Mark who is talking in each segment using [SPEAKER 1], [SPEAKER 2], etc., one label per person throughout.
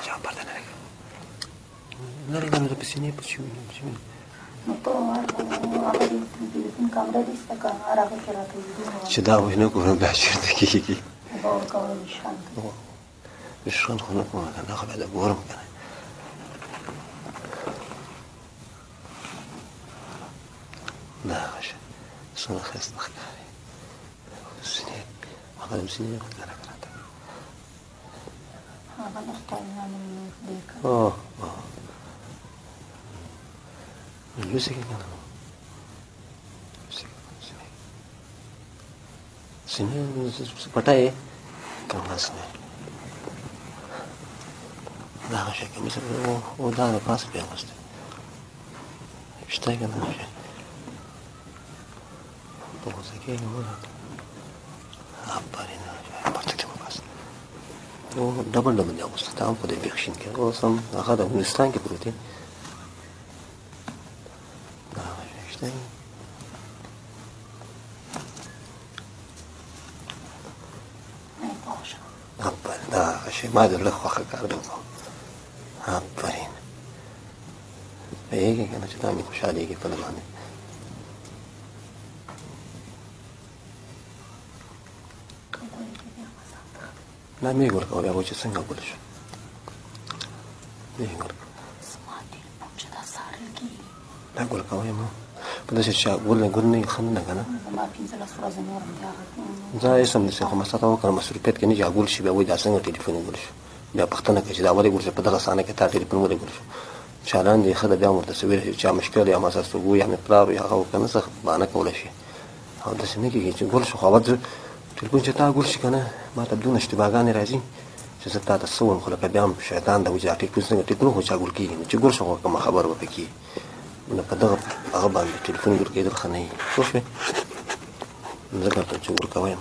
[SPEAKER 1] Jawab partner lagi. Nari kan udah pesini apa sih? شداو هناك وهنا بعشر دقيقة. بشرن هناك ما كان آخر بعد أبورم كان. لا خش. صنع خاص نخلي. سنين. أخذ سنين أخذ أنا كرهت.
[SPEAKER 2] هذا نختار من ذيك.
[SPEAKER 1] يوسف كان. سنين पता है कहाँ से दाग है कि मतलब वो दाग पास पे मस्त اشتاق أنا شيء तो वो सके वो आप बारे ना पढ़ते थे बस वो डबल जाओ उससे ताम को दे बिख्शिन के वो सम आखिर अफगानिस्तान के प्रोटीन दाग है اشتاق شيء ما أدري لك واخد كاردوكو عبرين هيك أنا جدامي مش عليك فلماني لا ما يقولك أولي أبوجي سنة أقولش ما يقولك لا أقولك أولي ما بدأش الشيء قولني خلنا كنا زي اسم نسيخ ما استطاعوا كانوا مسؤوليات كني جا أقول شيء بأوي داسين التليفون يقولش بيا بختنا كذا أولي يقولش بدأ غصانة كتار تليفون ولا يقولش شالان دي خذ بيا مرتسوي شيء مشكلة يا ما صار سووا يعني قرار يا أو كنا سخ بانك ولا شيء هذا سنة كي يقولش خابط تليفون جتا أقولش كنا ما تبدون اشتباهان رازين جزء تاع الصور خلك بيام شيطان ده وجا تليفون سنة تليفون هو جاقول كي تقولش هو كم خبر بكي من بدأ أغبى التليفون يقول كيد الخنية شوفي ذكرت تقول كوين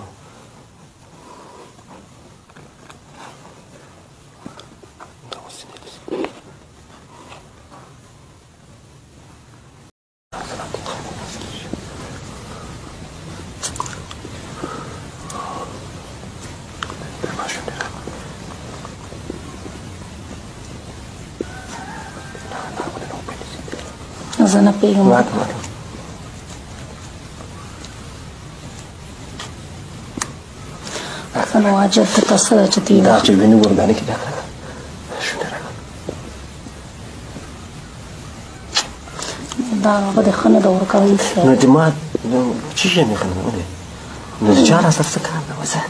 [SPEAKER 2] أنا بيهم أنا واجدت تصل جديدة
[SPEAKER 1] دا جبيني ورباني كده شو نرى
[SPEAKER 2] دا بدي خنا دور كويس
[SPEAKER 1] نجمات شو جاني خنا نجارة صار سكان وزه